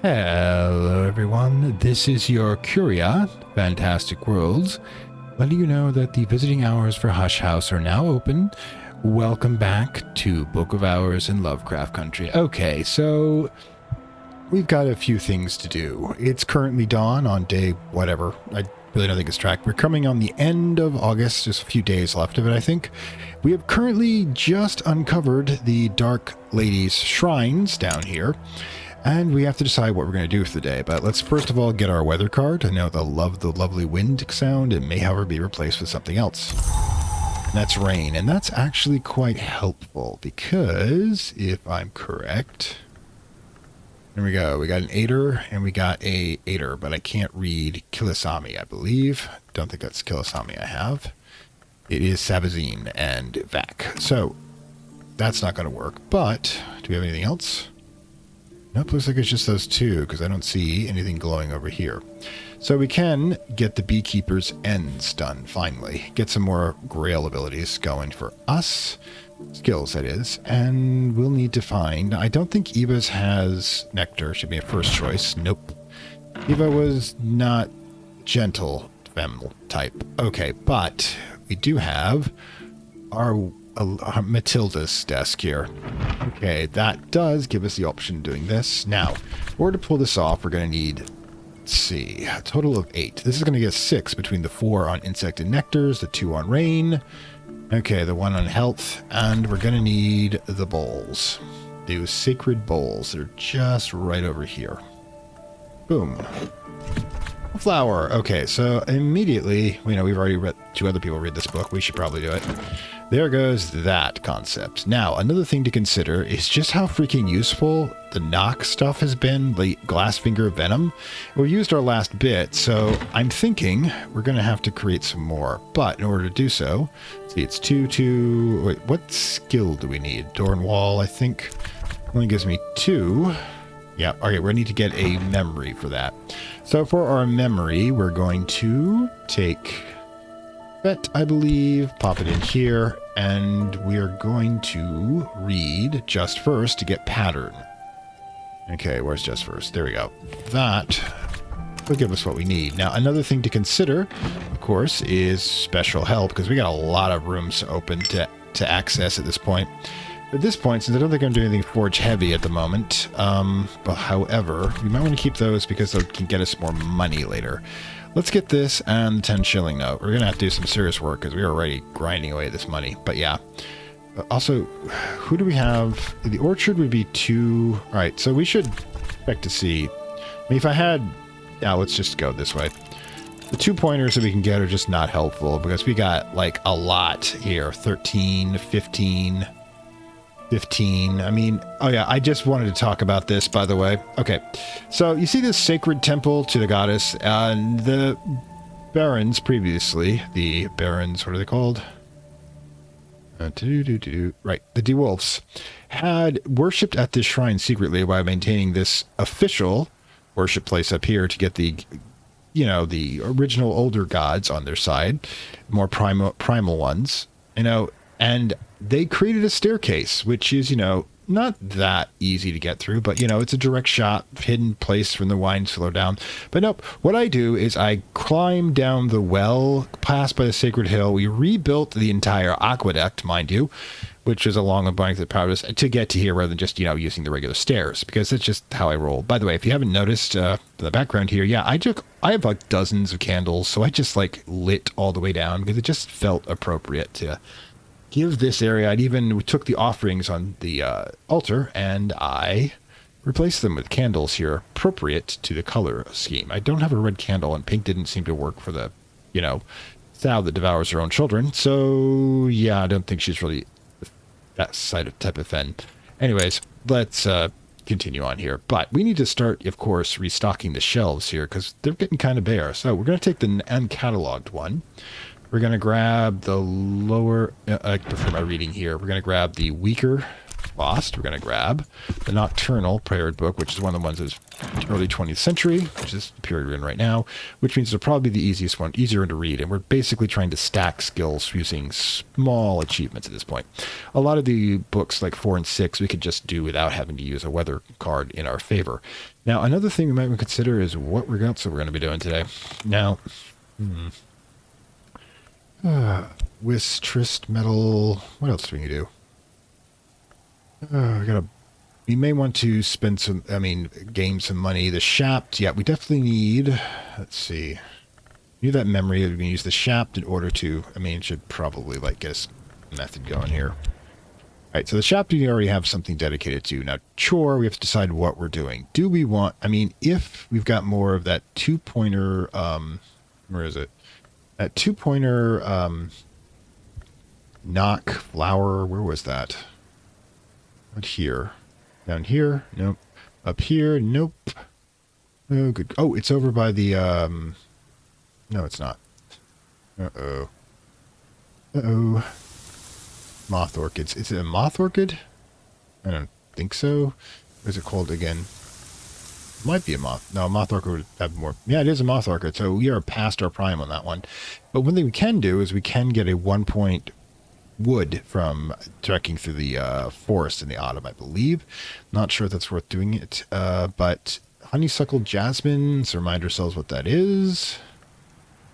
Hello everyone, this is your Curia, Fantastic Worlds, letting you know that the visiting hours for Hush House are now open. Welcome back to Book of Hours in Lovecraft Country. Okay, so we've got a few things to do. It's currently dawn on day whatever. I really don't think it's tracked. We're coming on the end of August, just a few days left of it, I think. We have currently just uncovered the Dark Lady's shrines down here. And we have to decide what we're going to do for the day. But let's first of all get our weather card. I know the lovely wind sound. It may, however, be replaced with something else. And that's rain. And that's actually quite helpful because, if I'm correct... There we go. We got an 8er and we got a 8er. But I can't read Kilisami, I believe. Don't think that's Kilisami I have. It is Savazine and Vac. So, that's not going to work. But, do we have anything else? Nope, looks like it's just those two, because I don't see anything glowing over here. So we can get the Beekeeper's Ends done, finally. Get some more Grail abilities going for us. Skills, that is. And we'll need to find... I don't think Eva's has Nectar. Should be a first choice. Nope. Eva was not gentle femme type. Okay, but we do have our Matilda's desk here. Okay, that does give us the option of doing this. Now, in order to pull this off, we're going to need, let's see, a total of 8. This is going to get 6 between the 4 on insect and nectars, the 2 on rain, okay, the 1 on health, and we're going to need the bowls. Those sacred bowls. They're just right over here. Boom. Flower. Okay, so immediately, we've already read 2 other people read this book. We should probably do it. There goes that concept. Now, another thing to consider is just how freaking useful the knock stuff has been, the Glassfinger Venom. We used our last bit, so I'm thinking we're going to have to create some more. But in order to do so, see, it's 2. Wait, what skill do we need? Door and wall, I think. Only gives me 2. Yeah, okay, we need to get a memory for that. So for our memory, we're going to take... Bet, I believe, pop it in here, and we are going to read Just First to get pattern. Okay, where's Just First? There we go. That will give us what we need. Now, another thing to consider, of course, is special help, because we got a lot of rooms open to access at this point. At this point, since I don't think I'm doing anything forge heavy at the moment, but however, we might want to keep those because they can get us more money later. Let's get this and the 10 shilling note. We're going to have to do some serious work because we're already grinding away this money. But yeah. Also, who do we have? The orchard would be 2. All right, so we should expect to see. I mean, if I had... Yeah, let's just go this way. The 2 pointers that we can get are just not helpful because we got like a lot here. 13, 15... 15. I mean, oh yeah, I just wanted to talk about this, by the way. Okay, so you see this sacred temple to the goddess, and the barons previously, the barons, what are they called? Right, the DeWolves had worshipped at this shrine secretly by maintaining this official worship place up here to get the, the original older gods on their side, more primal ones, and they created a staircase, which is, not that easy to get through, but, it's a direct shot, hidden place from the wine cellar down. But nope, what I do is I climb down the well, pass by the sacred hill. We rebuilt the entire aqueduct, mind you, which is along a bank that powers to get to here rather than just, using the regular stairs, because that's just how I roll. By the way, if you haven't noticed the background here, yeah, I have like dozens of candles, so I just like lit all the way down because it just felt appropriate to give this area. I even took the offerings on the altar and I replaced them with candles here appropriate to the color scheme. I don't have a red candle, and pink didn't seem to work for the, sow that devours her own children. So yeah, I don't think she's really that type of fen. Anyways, let's continue on here. But we need to start, of course, restocking the shelves here because they're getting kind of bare. So we're going to take the uncatalogued one. We're going to grab the lower, I prefer my reading here. We're going to grab the weaker Lost, we're going to grab the Nocturnal Prayer Book, which is one of the ones that's early 20th century, which is the period we're in right now, which means it'll probably be the easiest one, easier to read. And we're basically trying to stack skills using small achievements at this point. A lot of the books like 4 and 6, we could just do without having to use a weather card in our favor. Now, another thing we might consider is what we're going to be doing today. Now, Whist, Trist, Metal, what else do we do? We may want to spend some, gain some money. The Shapt, yeah, we definitely need, let's see. Need that memory. We can use the Shapt in order to, it should probably, get us a method going here. All right, so the Shapt we already have something dedicated to. Now, Chore, we have to decide what we're doing. Do we want, if we've got more of that two-pointer, where is it? That two-pointer, knock, flower, where was that? Not here. Down here? Nope. Up here? Nope. Oh, good. Oh, it's over by the, no, it's not. Uh-oh. Uh-oh. Moth orchids. Is it a moth orchid? I don't think so. What is it called again? It might be a moth. No, a moth orchid would have more. Yeah, it is a moth orchid, so we are past our prime on that one. But one thing we can do is we can get a 1-point wood from trekking through the forest in the autumn, I believe. Not sure if that's worth doing it, but honeysuckle jasmine, let's remind ourselves what that is.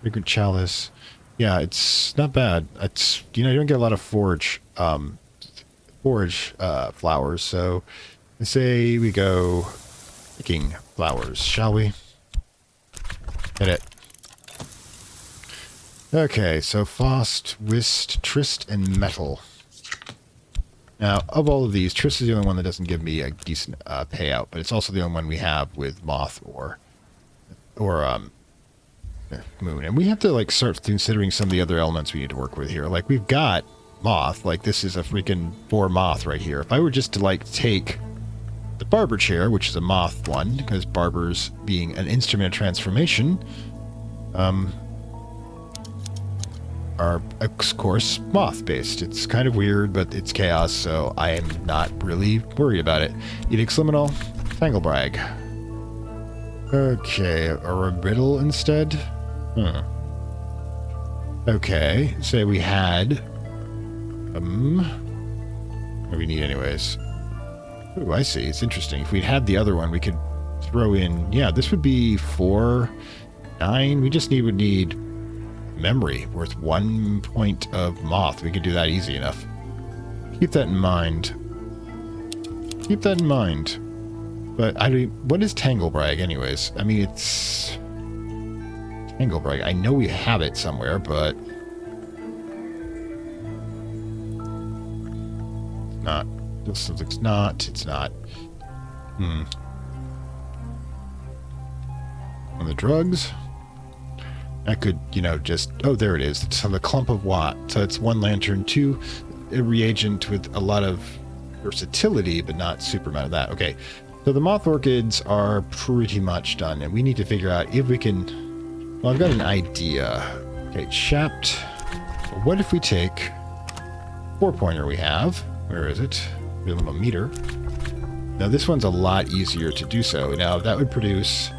Fragrant chalice. Yeah, it's not bad. It's, you don't get a lot of forage flowers, so I say we go picking flowers, shall we? Hit it. Okay, so Fost, Whist, Trist, and Metal. Now, of all of these, Trist is the only one that doesn't give me a decent payout, but it's also the only one we have with Moth or Moon. And we have to, start considering some of the other elements we need to work with here. We've got Moth. This is a freaking 4 Moth right here. If I were just to, take the Barber Chair, which is a Moth one, because Barbers being an instrument of transformation, are, of course, moth-based. It's kind of weird, but it's chaos, so I am not really worried about it. Edict's Liminal, Tanglebrag. Okay, or a riddle instead? Okay, say we had... what do we need anyways? Ooh, I see. It's interesting. If we had the other one, we could throw in... Yeah, this would be 4, 9. We just would need... memory worth 1 point of moth. We could do that easy enough. Keep that in mind. Keep that in mind. But what is Tanglebrag anyways? It's Tanglebrag. I know we have it somewhere, but not. This looks not. It's not. On the drugs. I could, just... Oh, there it is. So the clump of watt. So it's 1 lantern, 2 a reagent with a lot of versatility, but not super amount of that. Okay. So the moth orchids are pretty much done, and we need to figure out if we can... Well, I've got an idea. Okay, Shapt. What if we take 4-pointer we have? Where is it? We have a meter. Now, this one's a lot easier to do so. Now, that would produce...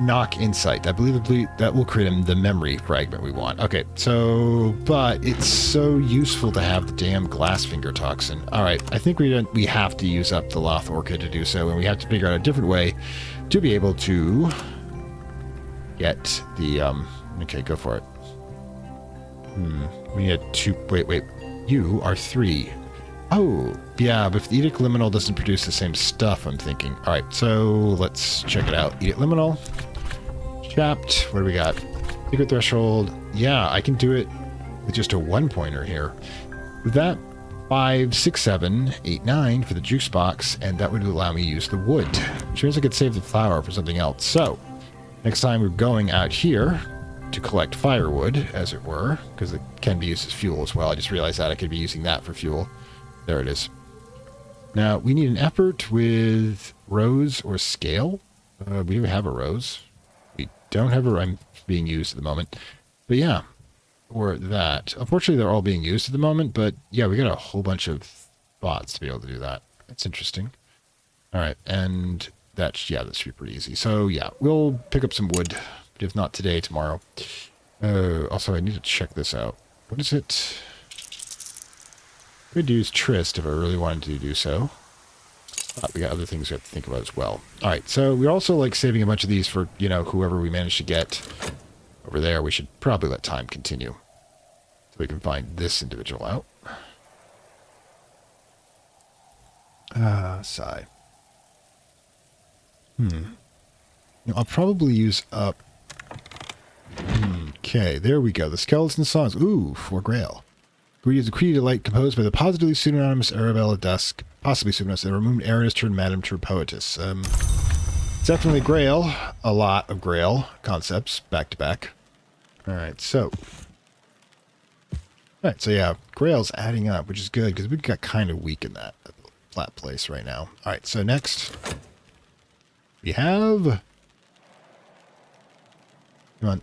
Knock Insight. I believe that will create the memory fragment we want. Okay, so, but it's so useful to have the damn Glassfinger toxin. Alright, I think we have to use up the Loth Orchid to do so, and we have to figure out a different way to be able to get the, okay, go for it. We need 2, wait, you are 3. Oh, yeah, but if the Edict Liminal doesn't produce the same stuff, I'm thinking. Alright, so let's check it out. Edict Liminal. Shapt. What do we got? Secret Threshold. Yeah, I can do it with just a 1-pointer here. With that, 5, 6, 7, 8, 9 for the juice box, and that would allow me to use the wood, which means I could save the flower for something else. So, next time we're going out here to collect firewood, as it were, because it can be used as fuel as well. I just realized that I could be using that for fuel. There it is. Now, we need an effort with rose or scale. We do have a rose. We don't have a rhyme being used at the moment. But yeah, or that. Unfortunately, they're all being used at the moment, but yeah, we got a whole bunch of spots to be able to do that. That's interesting. All right, and that, yeah, that should be pretty easy. So yeah, we'll pick up some wood, but if not today, tomorrow. Also, I need to check this out. What is it? Could use Trist if I really wanted to do so. We got other things we have to think about as well. All right, so we're also like saving a bunch of these for, you know, whoever we manage to get over there. We should probably let time continue so we can find this individual out. Sigh. I'll probably use up... Okay, there we go. The skeleton songs. Ooh, for Grail. Curia is a creed of light composed by the positively pseudonymous Arabella Dusk, possibly pseudonymous, the removed Aranus turned Madame to Poetess. Definitely Grail. A lot of Grail concepts, back to back. Alright, so... Alright, so yeah, Grail's adding up, which is good, because we got kind of weak in that flat place right now. Alright, so next... We have... Come on.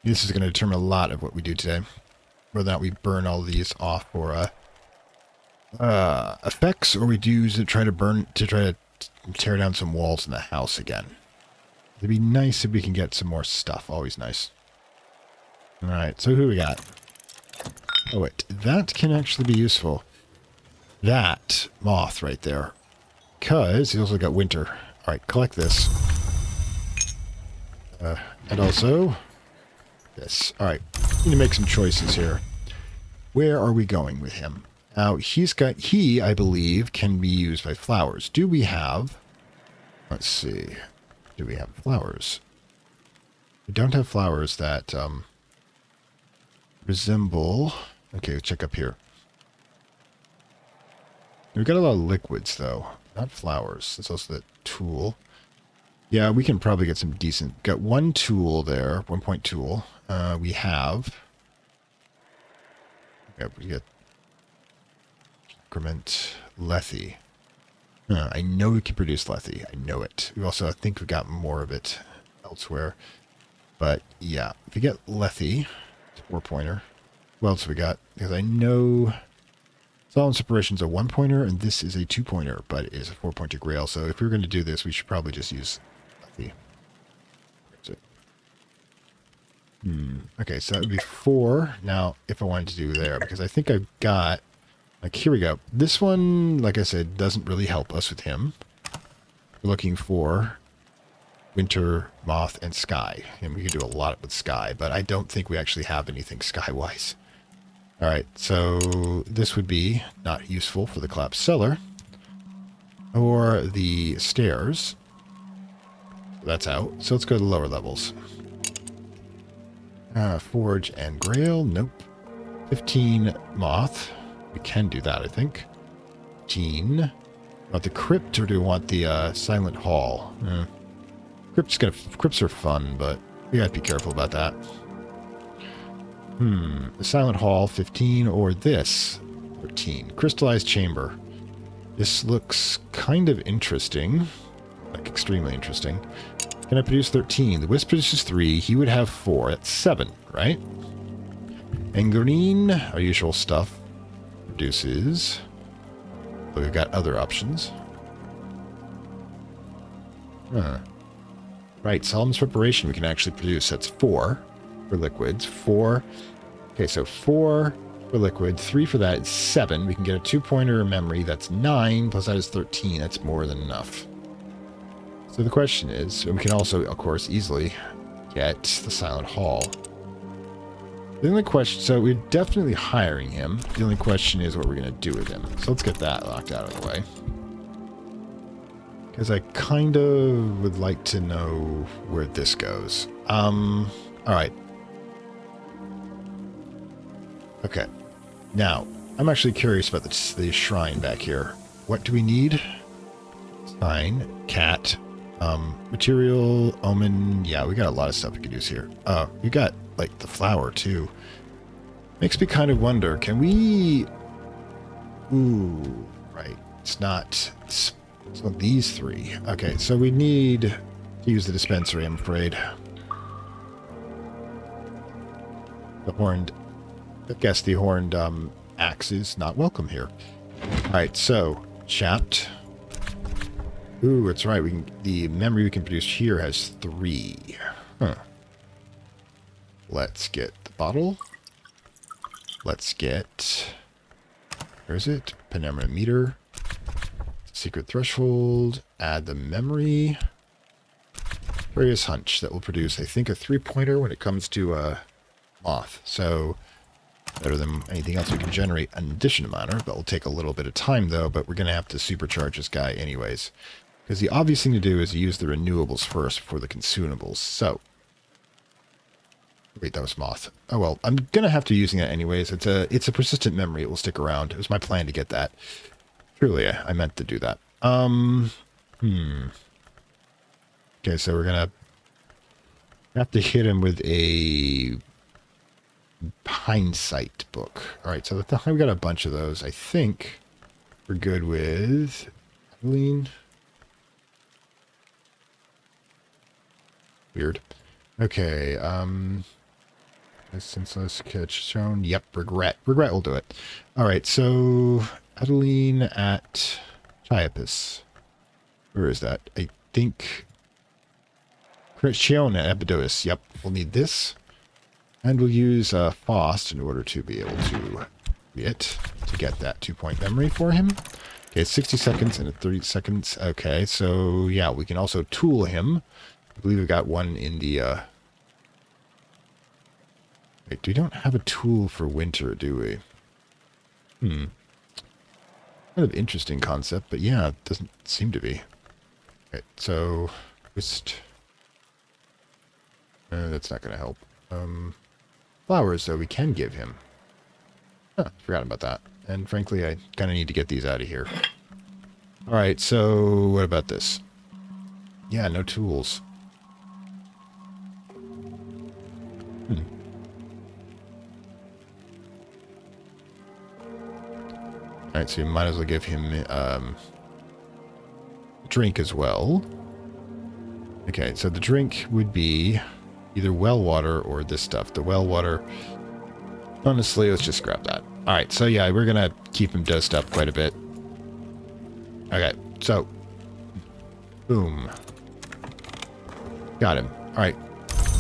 This is going to determine a lot of what we do today. Whether or not we burn all of these off for effects, or we do try to tear down some walls in the house again. It'd be nice if we can get some more stuff. Always nice. Alright, so who we got? Oh wait, that can actually be useful. That moth right there. Because he's also got winter. Alright, collect this. And also this. Alright, need to make some choices here. Where are we going with him? Now, he, I believe, can be used by flowers. Do we have... Let's see. Do we have flowers? We don't have flowers that resemble... Okay, let's check up here. We've got a lot of liquids, though. Not flowers. That's also the tool. Yeah, we can probably get some decent... Got one tool there. 1-point tool. We have... Yeah, we get... Increment Lethe. I know we can produce Lethe. I know it. We also, I think we got more of it elsewhere. But, yeah. If we get Lethe, it's a 4-pointer. What else we got? Because I know... Solemn Separation's a 1-pointer, and this is a 2-pointer, but it is a 4-pointer Grail. So if we were going to do this, we should probably just use Lethe. Okay, so that would be 4. Now, if I wanted to do there, because I think I've got... Like, here we go. This one, like I said, doesn't really help us with him. We're looking for winter, moth, and sky. And we can do a lot with sky, but I don't think we actually have anything sky-wise. Alright, so this would be not useful for the collapsed cellar. Or the stairs. That's out. So let's go to the lower levels. Forge and Grail. Nope. 15 moth. We can do that, I think. 15. Want the crypt, or do we want the silent hall? Crypts are fun, but we gotta be careful about that. The silent hall, 15, or this, 13. Crystallized chamber. This looks kind of interesting. Like, extremely interesting. Can I produce 13? The wisp produces 3. He would have 4. That's 7, right? And green, our usual stuff. Produces, but we've got other options. Right, Solemn's Preparation we can actually produce. That's 4 for liquids. 4. Okay, so 4 for liquid. 3 for that is 7. We can get a 2-pointer memory. That's 9. Plus that is 13. That's more than enough. So the question is, and we can also, of course, easily get the Silent Hall. The only question, so we're definitely hiring him. The only question is what we're going to do with him. So let's get that locked out of the way. Because I kind of would like to know where this goes. Alright. Okay. Now, I'm actually curious about the shrine back here. What do we need? Sign, cat, material, omen. Yeah, we got a lot of stuff we could use here. We got like the flower too. Makes me kind of wonder, can we... Ooh, right. It's not these 3. Okay, so we need to use the dispensary, I'm afraid. The horned, I guess the horned axe is not welcome here. All right, so chapped. Ooh, that's right. We can. The memory we can produce here has 3. Huh. Let's get the bottle. Let's get. Where is it? Penumbra meter. Secret threshold. Add the memory. Curious hunch that will produce, I think, a 3-pointer when it comes to moth. So better than anything else we can generate in addition to miner. That will take a little bit of time though. But we're gonna have to supercharge this guy anyways. Because the obvious thing to do is use the renewables first before the consumables. So, wait, that was moth. Oh well, I'm gonna have to using that anyways. It's a persistent memory. It will stick around. It was my plan to get that. Truly, I meant to do that. Okay, so we're gonna have to hit him with a hindsight book. All right, so we got a bunch of those. I think we're good with lean. Weird. Okay, senseless catch shown. Yep, regret. Regret will do it. All right, so Adeline at Chiapus. Where is that? I think Chion at Epidotus. Yep, we'll need this. And we'll use Faust in order to be able to get that 2-point memory for him. Okay, it's 60 seconds and 30 seconds. Okay, so yeah, we can also tool him. I believe we've got one in the... Wait, we don't have a tool for winter, do we? Kind of interesting concept, but yeah, it doesn't seem to be. Okay, so... Twist. That's not going to help. Flowers, though, we can give him. Huh, forgot about that. And frankly, I kind of need to get these out of here. Alright, so what about this? Yeah, no tools. Alright, so you might as well give him drink as well. Okay, so the drink would be either well water or this stuff. The well water, honestly, let's just grab that. Alright, so yeah, we're gonna keep him dosed up quite a bit. Okay, so boom. Got him. Alright.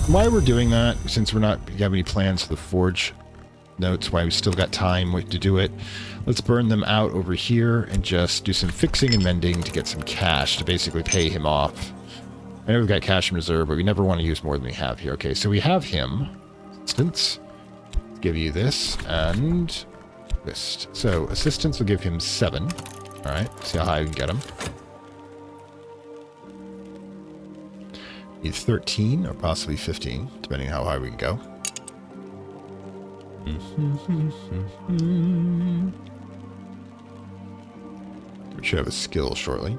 Why we're doing that, since we're not have any plans for the forge notes, why we still got time to do it, let's burn them out over here and just do some fixing and mending to get some cash to basically pay him off. I know we've got cash in reserve, but we never want to use more than we have here. Okay, so we have him. Assistance. Give you this and this. So assistance will give him 7. Alright, see how high we can get him. Need 13 or possibly 15, depending on how high we can go. We should have a skill shortly.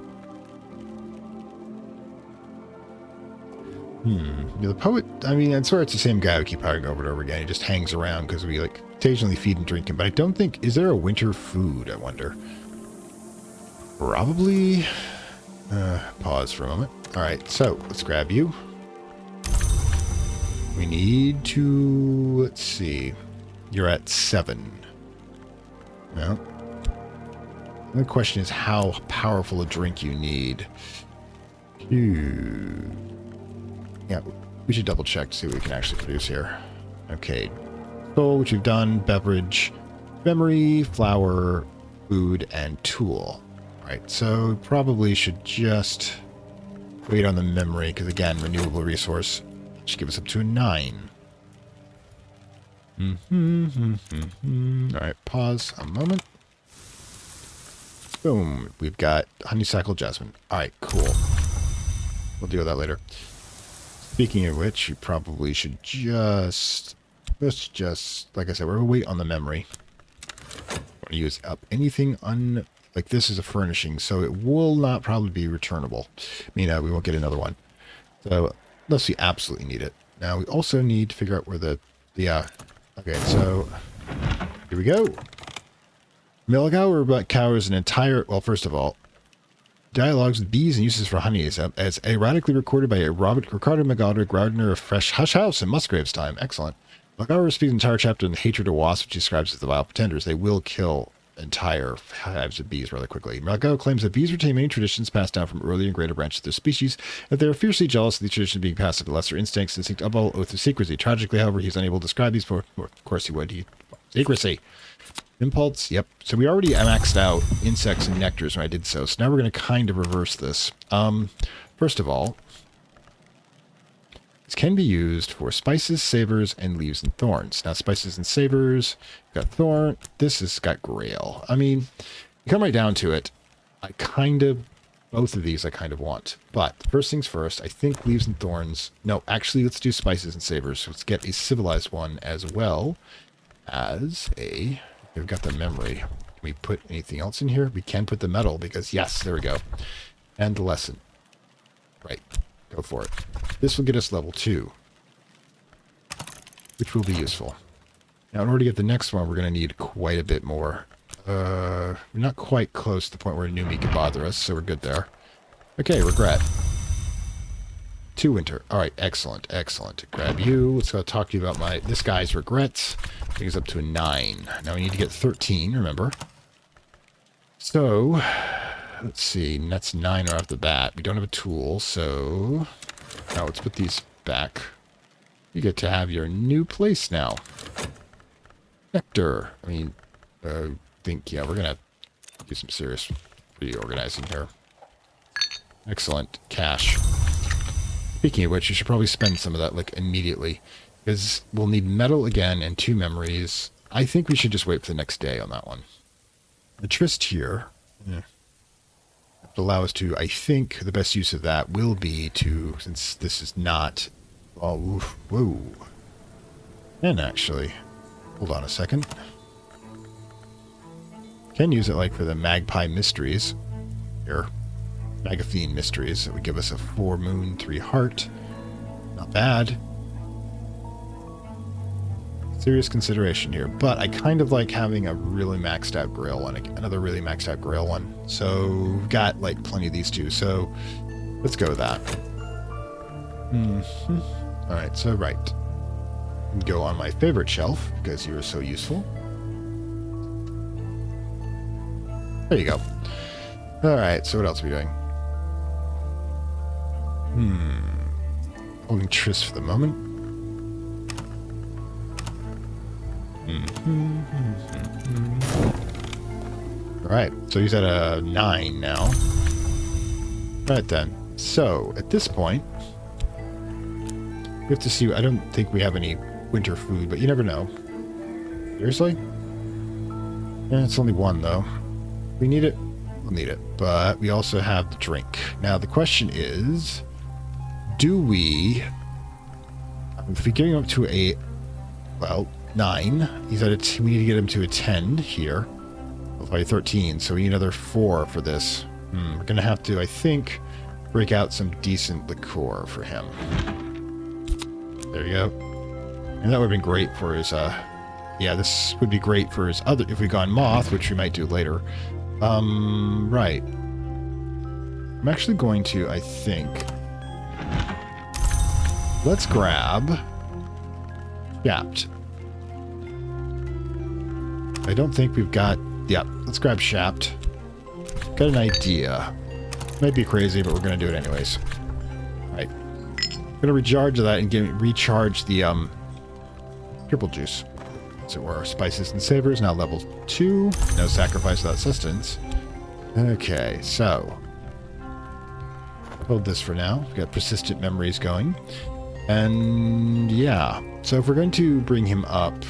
The poet, I mean, I'm sure it's the same guy we keep hiring over and over again. He just hangs around because we like occasionally feed and drink him. But I don't think, is there a winter food, I wonder? Probably. Pause for a moment. All right, so let's grab you. We need to, let's see. You're at 7. Well, the question is how powerful a drink you need. Yeah, we should double check to see what we can actually produce here. Okay. Soul, which we've done, beverage, memory, flour, food, and tool. Right, so probably should just wait on the memory, because again, renewable resource should give us up to a 9. Alright, pause a moment. Boom, we've got honeysuckle jasmine. Alright, cool. We'll deal with that later. Speaking of which, you probably should just, like I said, we're going to wait on the memory. I want to use up anything like this is a furnishing, so it will not probably be returnable. I mean, we won't get another one. So, unless we absolutely need it. Now, we also need to figure out where okay, so, here we go. Milgau covers an entire, well, first of all, dialogues with bees and uses for honey as erratically recorded by Ricardo Magado, gardener of Fresh Hush House in Musgrave's time. Excellent. Lovecraft speaks an entire chapter in the hatred of wasps, which he describes as the vile pretenders. They will kill entire hives of bees rather quickly. Malgao claims that bees retain many traditions passed down from earlier and greater branches of their species, that they are fiercely jealous of these traditions being passed up to lesser instincts and instinct above all oath of secrecy. Tragically, however, he is unable to describe these for of course he would. Secrecy. Impulse, yep. So we already maxed out insects and nectars when I did so. So now we're going to kind of reverse this. First of all, this can be used for spices, savors, and leaves and thorns. Now, spices and savors, got thorn. This has got grail. I mean, you come right down to it. Both of these I kind of want. But first things first, I think leaves and thorns. No, actually, let's do spices and savors. So let's get a civilized one as well as a... We've got the memory. Can we put anything else in here? We can put the metal because, yes, there we go. And the lesson. Right. Go for it. This will get us level 2, which will be useful. Now, in order to get the next one, we're going to need quite a bit more. We're not quite close to the point where Numi can bother us, so we're good there. Okay, regret. 2 winter. All right, excellent, excellent. Grab you. Let's go talk to you about this guy's regrets. Brings us up to a 9. Now we need to get 13, remember. So... let's see, that's 9 right off the bat. We don't have a tool, so... now let's put these back. You get to have your new place now. Nectar. I mean, I think, yeah, we're going to do some serious reorganizing here. Excellent. Cash. Speaking of which, you should probably spend some of that, like, immediately. Because we'll need metal again and 2 memories. I think we should just wait for the next day on that one. The tryst here... yeah. Allow us to, I think the best use of that will be to, since this is not, oh, oof, whoa. And actually, hold on a second. Can use it like for the Magpie Mysteries here. Magathene Mysteries. That would give us a 4 moon, 3 heart. Not bad. Serious consideration here, but I kind of like having a really maxed out grail one, another really maxed out grail one. So we've got like plenty of these two, so let's go with that. All right, so right. Go on my favorite shelf because you are so useful. There you go. All right, so what else are we doing? Holding tryst for the moment. Alright, so he's at a 9 now. Alright then. So, at this point, we have to see. I don't think we have any winter food, but you never know. Seriously? Yeah, it's only 1 though. We need it? We'll need it. But we also have the drink. Now, the question is, do we... if we get him up to a... well... 9. He's at we need to get him to a 10 here. By 13, so we need another 4 for this. We're gonna have to, I think, break out some decent liqueur for him. There you go. And that would have been great for his, yeah, this would be great for his other, if we gone moth, which we might do later. Right. I'm actually going to, I think, let's grab Shapt. I don't think we've got... yeah, let's grab Shapt. Got an idea. Might be crazy, but we're going to do it anyways. Right. I'm going to recharge that and recharge the triple juice. So we're spices and savors, now level 2. No sacrifice without sustenance. Okay, so... hold this for now. We've got persistent memories going. And yeah, so if we're going to bring him up...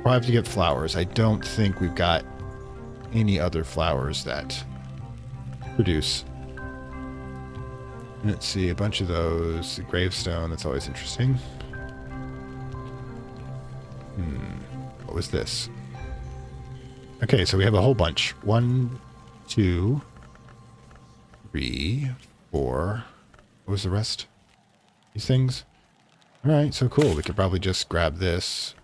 we'll have to get flowers. I don't think we've got any other flowers that produce. Let's see, a bunch of those. The gravestone, that's always interesting. What was this? Okay, so we have a whole bunch. 1, 2, 3, 4. What was the rest? These things? Alright, so cool. We could probably just grab this.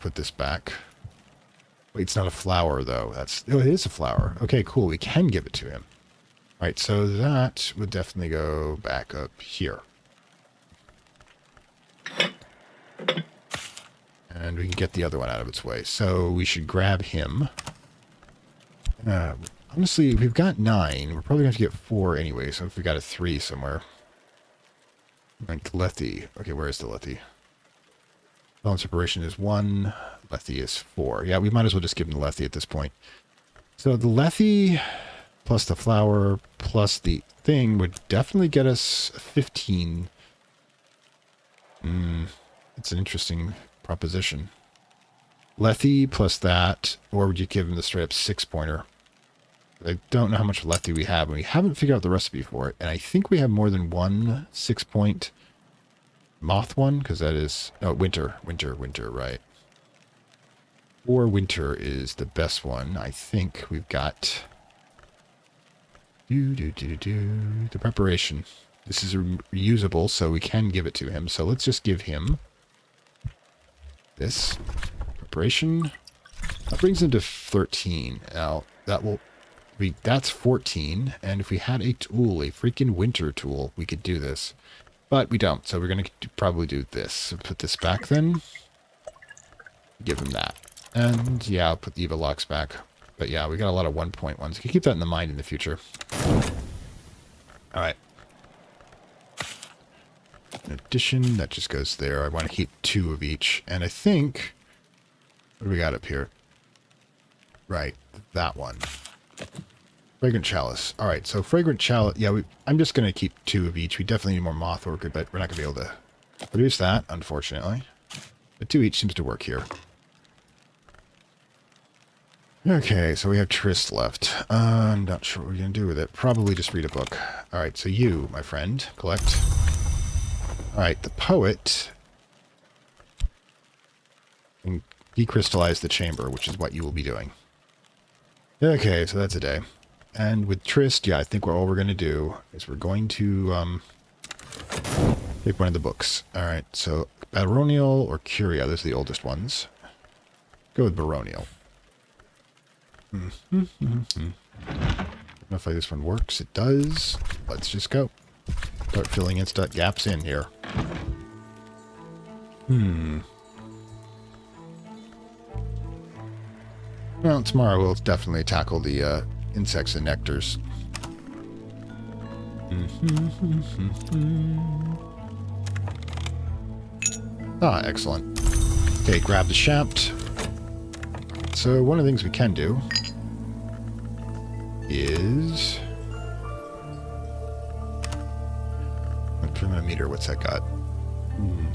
Put this back. Wait, it's not a flower, though. Oh, it is a flower. Okay, cool. We can give it to him. All right, so that would definitely go back up here. and we can get the other one out of its way. So we should grab him. Honestly, we've got 9. We're probably going to get 4 anyway, so if we got a 3 somewhere. Like Lethe. Okay, where is the Lethe? Balance separation is 1. Lethe is 4. Yeah, we might as well just give him the Lethe at this point. So the Lethe plus the flower plus the thing would definitely get us 15. It's an interesting proposition. Lethe plus that, or would you give him the straight up 6-pointer? I don't know how much Lethe we have, and we haven't figured out the recipe for it. And I think we have more than one 6-point moth one, because that is... Oh, winter, right. Or winter is the best one. I think we've got... The preparation. This is reusable, so we can give it to him. So let's just give him this preparation. That brings him to 13. Now, that will... That's 14, and if we had a tool, a freaking winter tool, we could do this. But we don't, so we're going to probably do this. So put this back then. Give him that. And yeah, I'll put the Eva locks back. But yeah, we got a lot of 1-point ones. You can keep that in the mind in the future. Alright. In addition, that just goes there. I want to keep 2 of each. And I think... What do we got up here? Right, that one. Fragrant chalice. All right, so fragrant chalice. Yeah, I'm just going to keep 2 of each. We definitely need more moth orchid, but we're not going to be able to produce that, unfortunately. But 2 each seems to work here. Okay, so we have Trist left. I'm not sure what we're going to do with it. Probably just read a book. All right, so you, my friend, collect. All right, the poet can decrystallize the chamber, which is what you will be doing. Okay, so that's a day. And with Trist, yeah, I think all we're going to do is we're going to take one of the books. All right, so Baronial or Curia, those are the oldest ones. Go with Baronial. I don't know if this one works. It does. Let's just go. Start filling in gaps in here. Well, tomorrow we'll definitely tackle the insects and nectars. Ah, excellent. Okay, grab the shaft. So one of the things we can do is... Meter, what's that got?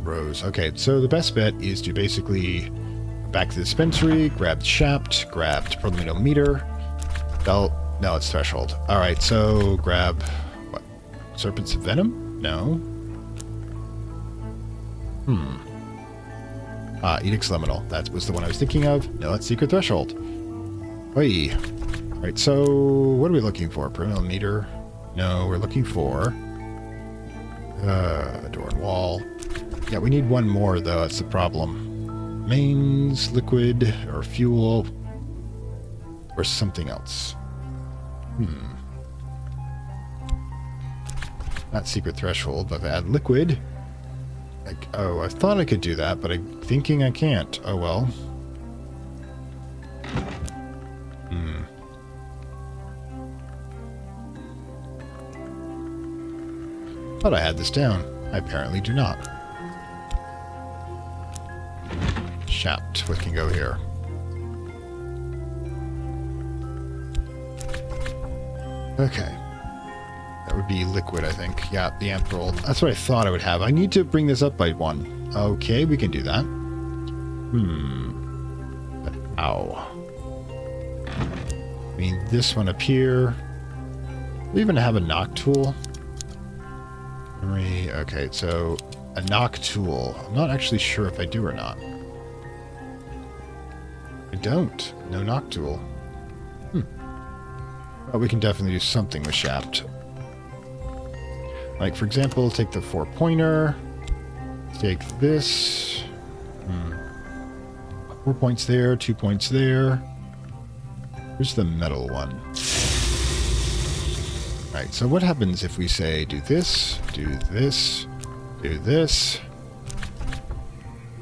Rose. Okay, so the best bet is to basically back to the dispensary, grab the shaft, grab meter. No, it's threshold. Alright, so grab... What? Serpent's Venom? No. Edict's Liminal. That was the one I was thinking of. No, that's Secret Threshold. Oi. Alright, so what are we looking for? Perimeter meter? No, we're looking for... door and wall. Yeah, we need one more, though. That's the problem. Mains, liquid, or fuel, or something else. Not secret threshold, but if I add liquid... Like, oh, I thought I could do that, but I'm thinking I can't. Oh, well. Thought I had this down. I apparently do not. Shaft. What can go here? Okay. That would be liquid, I think. Yeah, the anthrol. That's what I thought I would have. I need to bring this up by 1. Okay, we can do that. Ow. I mean, this one up here. Do we even have a knock tool? Memory. Okay, so a knock tool. I'm not actually sure if I do or not. I don't. No knock tool. Well, we can definitely do something with shaft. Like, for example, take the 4-pointer. Take this. 4 points there, 2 points there. Here's the metal one. Alright, so what happens if we say do this, do this,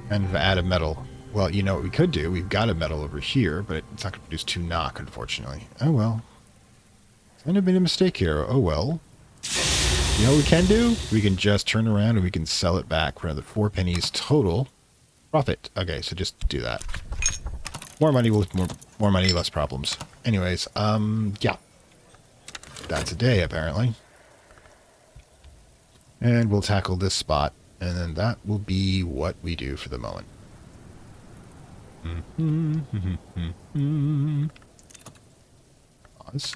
and add a metal? Well, you know what we could do? We've got a metal over here, but it's not going to produce 2 knock, unfortunately. Oh, well. I have made a mistake here. Oh, well. You know what we can do? We can just turn around and we can sell it back for another 4 pennies total profit. Okay, so just do that. More money, more money, less problems. Anyways, yeah. That's a day, apparently. And we'll tackle this spot, and then that will be what we do for the moment. Pause.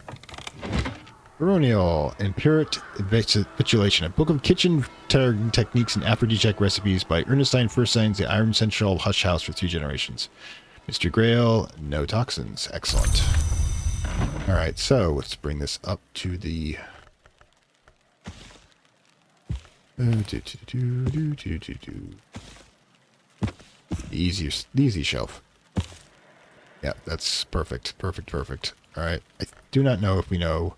Baronial, Empiric Capitulation, a book of kitchen techniques and aphrodisiac recipes by Ernestine First Signs, the Iron Central Hush House for 3 generations. Mr. Grail, no toxins. Excellent. Alright, so let's bring this up to the... easy shelf. Yeah, that's perfect. Perfect. Alright, I do not know if we know...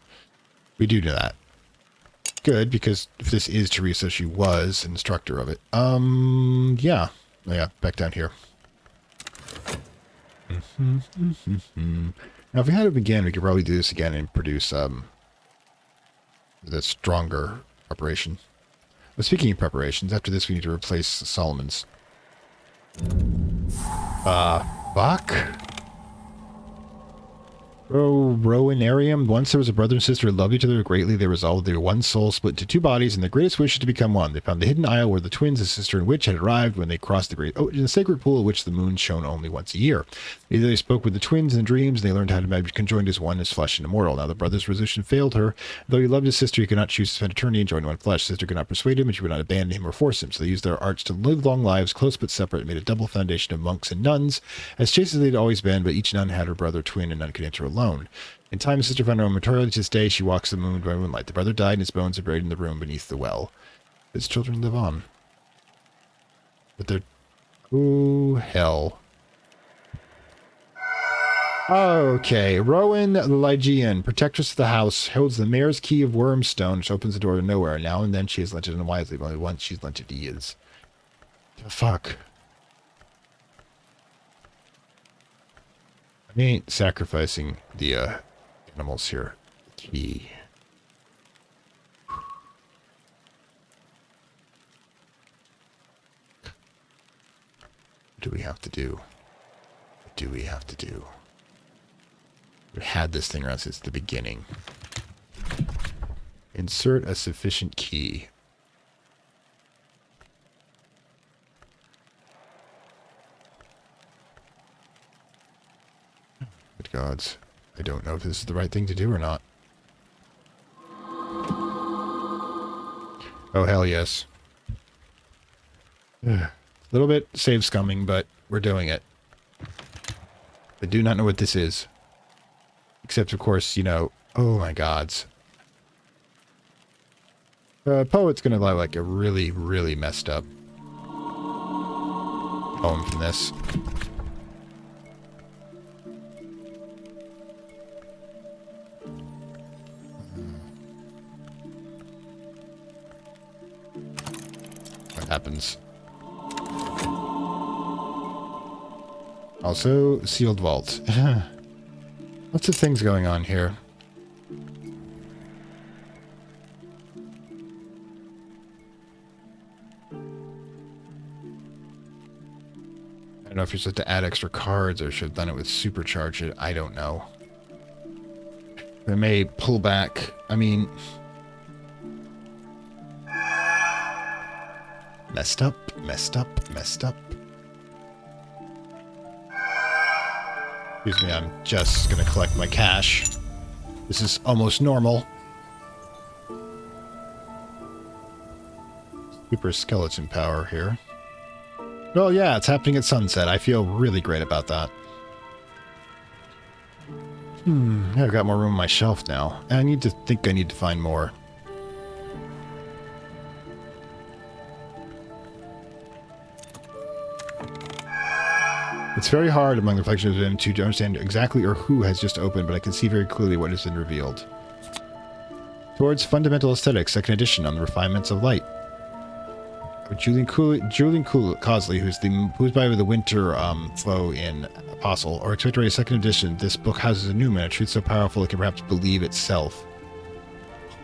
We do know that. Good, because if this is Teresa, she was an instructor of it. Yeah. Yeah, back down here. Now, if we had it again, we could probably do this again and produce, the stronger preparation. But speaking of preparations, after this we need to replace Solomon's. Fuck? Oh, Rowanarium. Once there was a brother and sister who loved each other greatly. They resolved their one soul split into 2 bodies, and their greatest wish is to become one. They found the hidden isle where the twins, the sister and witch, had arrived when they crossed the great in the sacred pool of which the moon shone only once a year. Either they spoke with the twins in dreams, and they learned how to be conjoined as one, as flesh and immortal. Now the brother's resolution failed her. Though he loved his sister, he could not choose to spend eternity and join one flesh. Sister could not persuade him, and she would not abandon him or force him. So they used their arts to live long lives, close but separate, and made a double foundation of monks and nuns, as chaste as they'd always been, but each nun had her brother twin, and none could enter alone. In time, his sister found her own material. To this day, she walks the moon by moonlight. The brother died, and his bones are buried in the room beneath the well. His children live on. But they're... Oh, hell. Okay. Rowan the Lygian, protectress of the house, holds the mayor's key of Wormstone, which opens the door to nowhere. Now and then she has lent it unwisely, but only once she's lent it years. The fuck? I ain't sacrificing the animals here. Key. What do we have to do? What do we have to do? We've had this thing around since the beginning. Insert a sufficient key. Good gods. I don't know if this is the right thing to do or not. Oh, hell yes. A little bit save scumming, but we're doing it. I do not know what this is. Except, of course, you know... Oh, my gods. Poet's gonna lie like a really, really messed up poem from this. What happens? Also, sealed vault. Lots of things going on here. I don't know if you're supposed to add extra cards or should have done it with supercharge it. I don't know. They may pull back. I mean... Messed up, messed up, messed up. Excuse me, I'm just gonna collect my cash. This is almost normal. Super skeleton power here. Well, yeah, it's happening at sunset. I feel really great about that. Yeah, I've got more room on my shelf now. I need to find more. It's very hard among the reflections of him to understand exactly or who has just opened, but I can see very clearly what has been revealed. Towards Fundamental Aesthetics, second edition on the refinements of light. Julian Cosley, who's by the Winter foe in Apostle, or expect to read a second edition. This book houses a new man, a truth so powerful it can perhaps believe itself.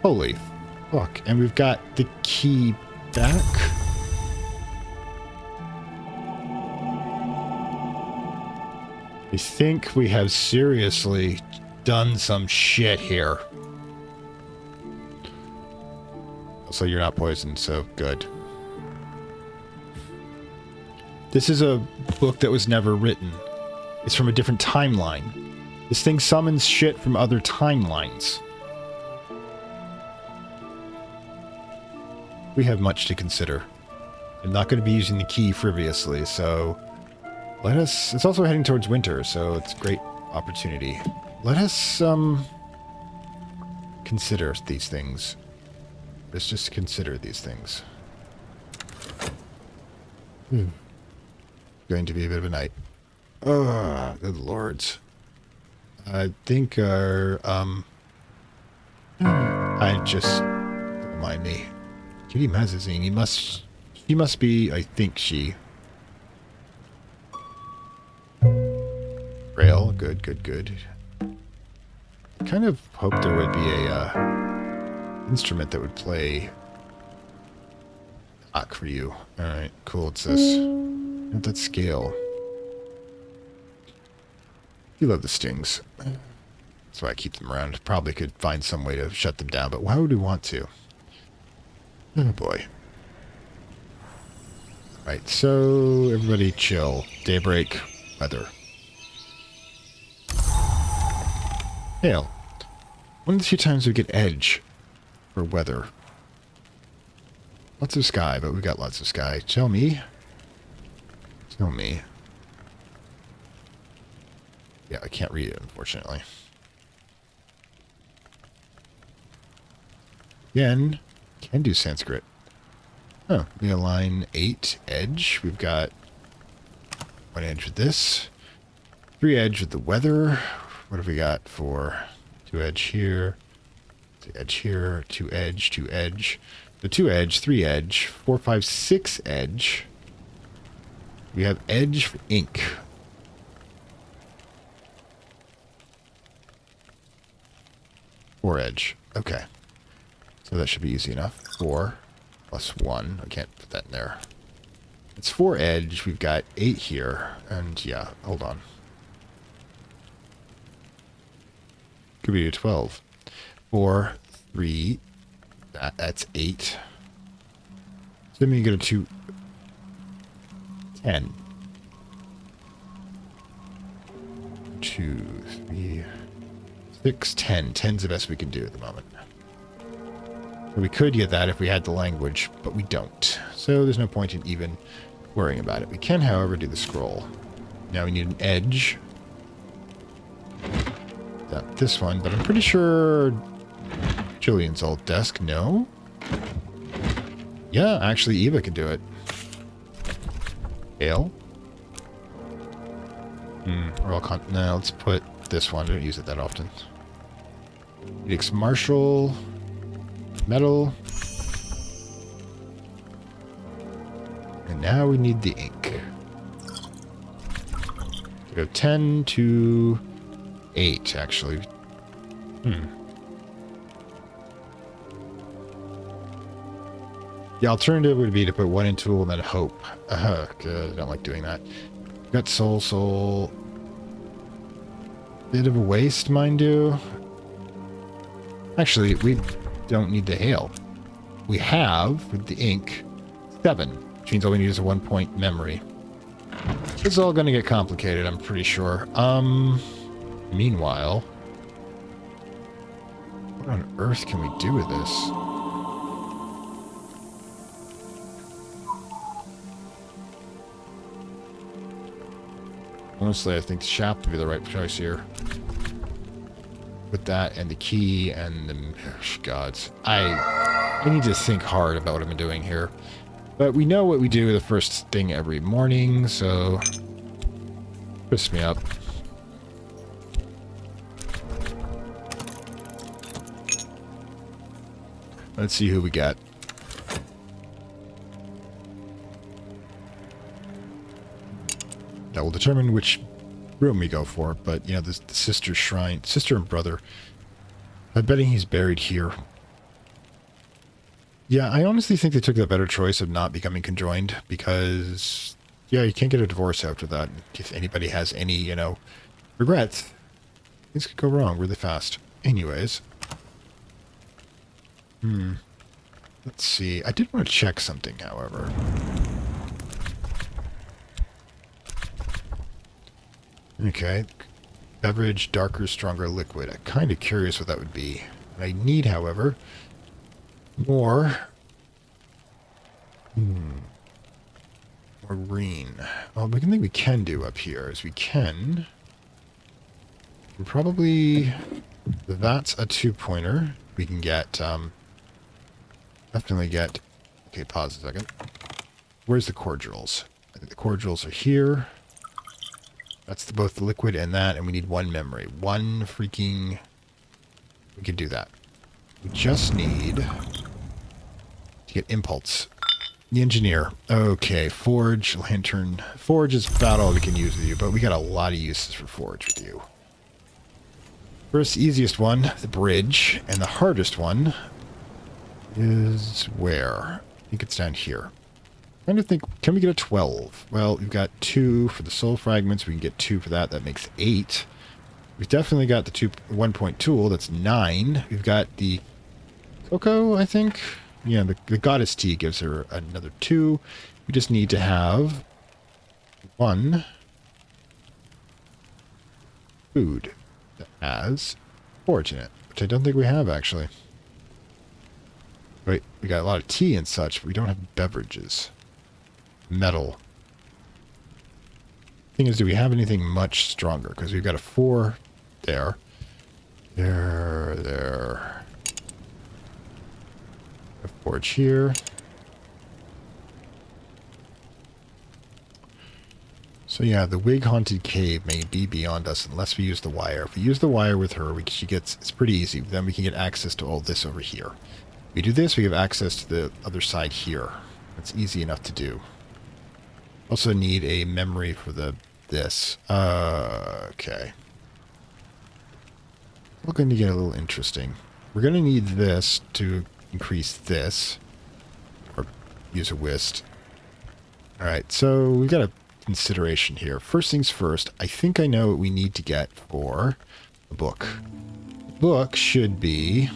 Holy fuck. And we've got the key back. I think we have seriously done some shit here. So you're not poisoned, so good. This is a book that was never written. It's from a different timeline. This thing summons shit from other timelines. We have much to consider. I'm not going to be using the key frivolously, so let us... It's also heading towards winter, so it's a great opportunity. Let us, consider these things. Let's just consider these things. Going to be a bit of a night. Oh, good lords. I think our, I just... Don't mind me. Kitty Mazazine, she must be, I think she... Braille, good, good, good. I kind of hoped there would be a, instrument that would play... for you. Alright, cool, it's this. Not that scale. You love the stings. That's why I keep them around. Probably could find some way to shut them down, but why would we want to? Oh boy. Right, so everybody chill. Daybreak, weather. Hail. One of the few times we get edge for weather. Lots of sky, but we got lots of sky. Tell me. Tell me. Yeah, I can't read it, unfortunately. Again, can do Sanskrit. Oh, we align 8 edge. We've got 1 edge with this. 3 edge with the weather. What have we got for 2 edge here? 2 edge here. 2 edge, 2 edge. The 2 edge, 3 edge, 4, 5, 6 edge. We have edge for ink. Four edge. Okay. So that should be easy enough. 4 plus 1. I can't put that in there. It's 4 edge. We've got 8 here. And yeah, hold on. Could be a 12. 4, 3. That's 8. So then we get a 2. 10. 2, 3, 6, 10. 10's the best we can do at the moment. So we could get that if we had the language, but we don't. So there's no point in even worrying about it. We can, however, do the scroll. Now we need an edge. Got this one, but I'm pretty sure Julian's old desk. No? Yeah, actually Eva could do it. Ale? We're all no, let's put this one. I don't use it that often. Edicts Marshall. Metal. And now we need the ink. Go 10 to 8, actually. The alternative would be to put 1 in tool and then hope. Good. I don't like doing that. Got soul. Bit of a waste, mind you. Actually, we don't need the hail. We have, with the ink, 7. Which means all we need is a 1-point memory. It's all going to get complicated, I'm pretty sure. Meanwhile, what on earth can we do with this? Honestly, I think the shop would be the right choice here. With that and the key and the... gods. I need to think hard about what I'm doing here. But we know what we do the first thing every morning, so... Piss me up. Let's see who we got. That will determine which room we go for. But, you know, the sister shrine, sister and brother, I'm betting he's buried here. Yeah, I honestly think they took the better choice of not becoming conjoined because, yeah, you can't get a divorce after that. If anybody has any, you know, regrets, things could go wrong really fast. Anyways. Let's see. I did want to check something, however. Okay. Beverage, darker, stronger liquid. I'm kind of curious what that would be. And I need, however, more. More green. Well, the thing we can do up here is we can probably, that's a 2-pointer. We can get, definitely get, okay, pause a second. Where's the cordials? I think the cordials are here. That's both the liquid and that, and we need one memory. One freaking, we can do that. We just need to get impulse. The engineer. Okay, forge, lantern. Forge is about all we can use with you, but we got a lot of uses for forge with you. First, easiest one, the bridge, and the hardest one is where? I think it's down here. I'm trying to think, can we get a 12? Well, we've got 2 for the soul fragments. We can get 2 for that. That makes 8. We've definitely got the 1-point tool. That's 9. We've got the Coco, I think. Yeah, the goddess tea gives her another 2. We just need to have 1 food that has forge in it, which I don't think we have, actually. Wait, we got a lot of tea and such, but we don't have beverages. Metal. Thing is, do we have anything much stronger? Because we've got a 4 there. There. A forge here. So yeah, the wig-haunted cave may be beyond us unless we use the wire. If we use the wire with her, it's pretty easy. Then we can get access to all this over here. If we do this, we have access to the other side here. It's easy enough to do. Also need a memory for this. Okay. We're going to get a little interesting. We're going to need this to increase this. Or use a whist. Alright, so we've got a consideration here. First things first, I think I know what we need to get for a book. The book should be...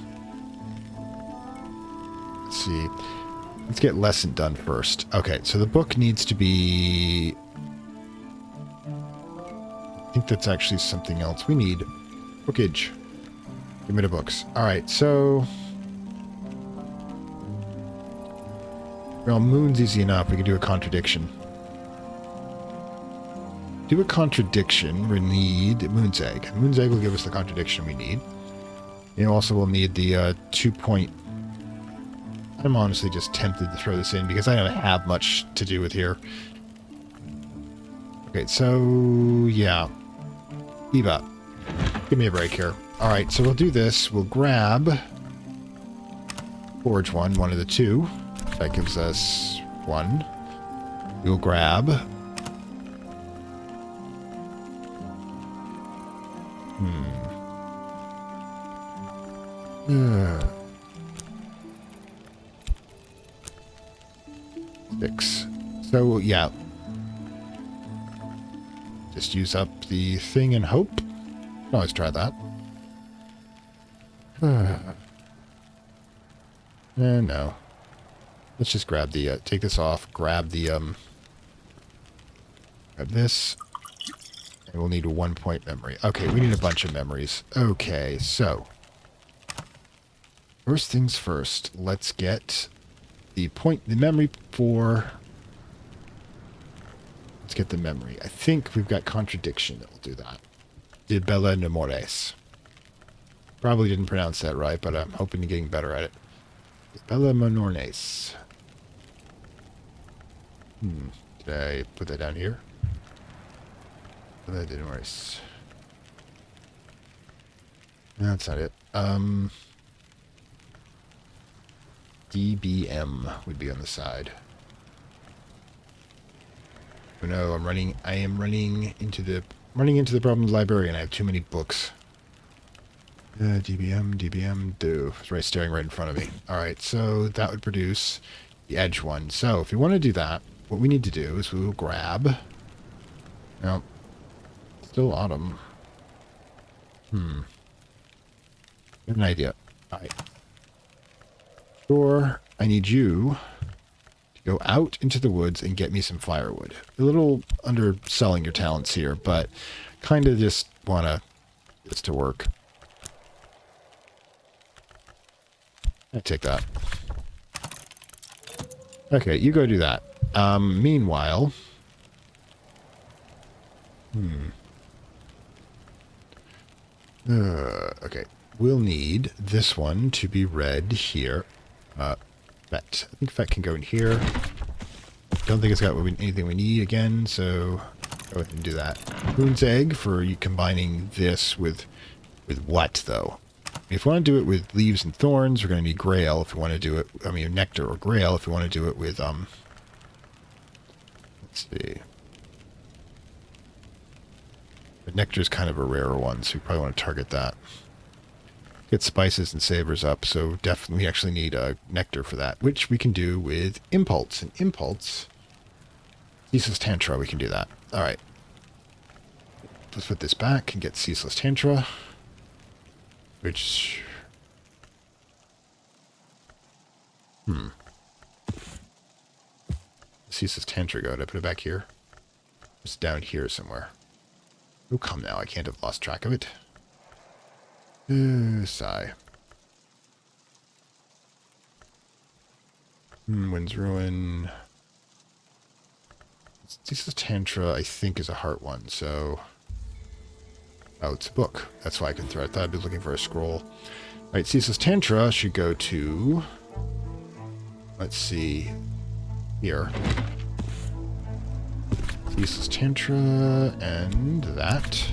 Let's see. Let's get lesson done first. Okay, so the book needs to be... I think that's actually something else. We need bookage. Give me the books. Alright, so... Well, moon's easy enough. We can do a contradiction. Do a contradiction. We need moon's egg. Moon's egg will give us the contradiction we need. You also will need the 2-point... I'm honestly just tempted to throw this in because I don't have much to do with here. Okay, so yeah. Eva, give me a break here. Alright, so we'll do this. We'll grab forge one of the 2. That gives us 1. We'll grab 6. So, yeah. Just use up the thing and hope. Can always try that. No. Let's just grab the, take this off, grab the, grab this. And we'll need a 1-point memory. Okay, we need a bunch of memories. Okay, so. First things first, let's get the memory for... Let's get the memory. I think we've got contradiction that will do that. De bella nemores. Probably didn't pronounce that right, but I'm hoping to getting better at it. De bella menornes. Did I put that down here? That didn't work. No, that's not it. DBM would be on the side. Oh no, I am running into the problem with librarian. I have too many books. DBM, do. It's right staring right in front of me. Alright, so that would produce the edge one. So if we want to do that, what we need to do is we will grab... No. Still autumn. I have an idea. Alright. Sure, I need you to go out into the woods and get me some firewood. A little underselling your talents here, but kind of just want to get this to work. I take that. Okay, you go do that. Meanwhile... okay. We'll need this one to be read here. Vet. I think Vet can go in here. Don't think it's got anything we need again, so go ahead and do that. Moon's Egg for you combining this with what, though? If we want to do it with leaves and thorns, we're going to need Grail. If we want to do it, I mean, nectar or Grail. If we want to do it with, let's see. But nectar is kind of a rarer one, so we probably want to target that. Get spices and savors up, so definitely we actually need nectar for that, which we can do with impulse. And impulse, ceaseless tantra, we can do that. All right. Let's put this back and get ceaseless tantra. Which... Ceaseless tantra go. Did I put it back here? It's down here somewhere. Oh, come now. I can't have lost track of it. Sigh. Wind's Ruin. Ceaseless tantra, I think, is a heart one, so... Oh, it's a book. That's why I could throw it. I thought I'd be looking for a scroll. Alright, Ceaseless Tantra should go to... Let's see. Here. Ceaseless Tantra and that.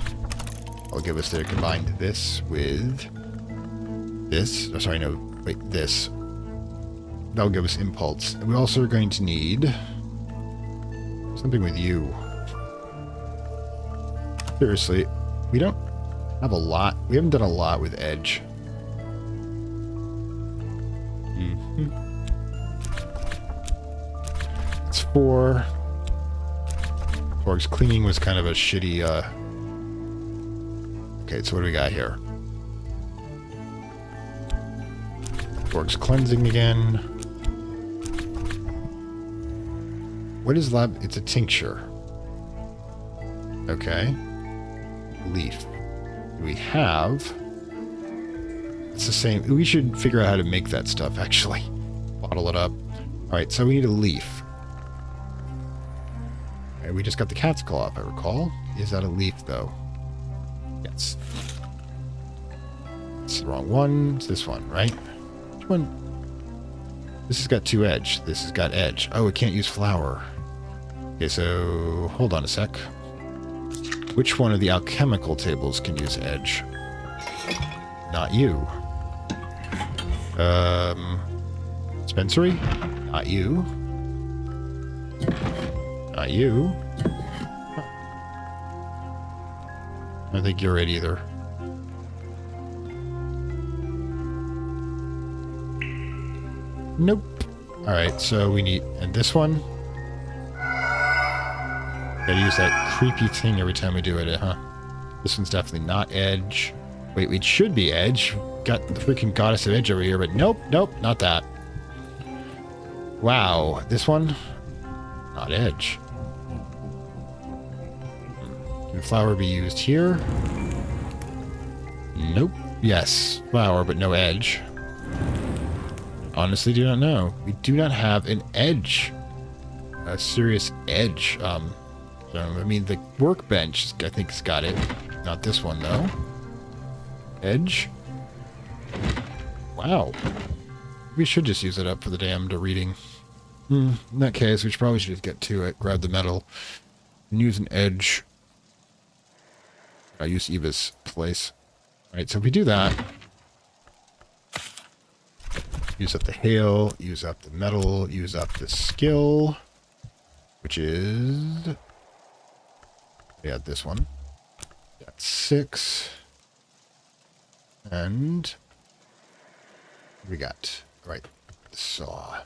I'll give us to combine this with... this. Oh, sorry, no. Wait, this. That'll give us Impulse. And we also are going to need... something with you. Seriously. We don't have a lot. We haven't done a lot with Edge. It's 4. Borg's cleaning was kind of a shitty, Okay, so what do we got here? Borg's cleansing again. What is lab? It's a tincture. Okay. Leaf. We have... It's the same. We should figure out how to make that stuff, actually. Bottle it up. Alright, so we need a leaf. Okay, we just got the cat's claw, if I recall. Is that a leaf, though? Yes. It's the wrong one. It's this one, right? Which one? This has got 2 edge. This has got edge. Oh, it can't use flower. Okay, so... Hold on a sec. Which one of the alchemical tables can use edge? Not you. Dispensary? Not you. Not you. I don't think you're it either. Nope. Alright, so we need... And this one? Gotta use that creepy thing every time we do it, huh? This one's definitely not edge. Wait, it should be edge. Got the freaking goddess of edge over here, but nope, not that. Wow, this one? Not edge. Can flower be used here? Nope. Yes, flower, but no edge. Honestly, do not know. We do not have an edge. A serious edge. So, I mean, the workbench, I think, has got it. Not this one, though. Edge. Wow. We should just use it up for the damned reading. In that case, we probably should just get to it, grab the metal, and use an edge. I use Eva's place. Alright, so if we do that, use up the hail, use up the metal, use up the skill, which is We had this one. Got 6. And we got, right, saw.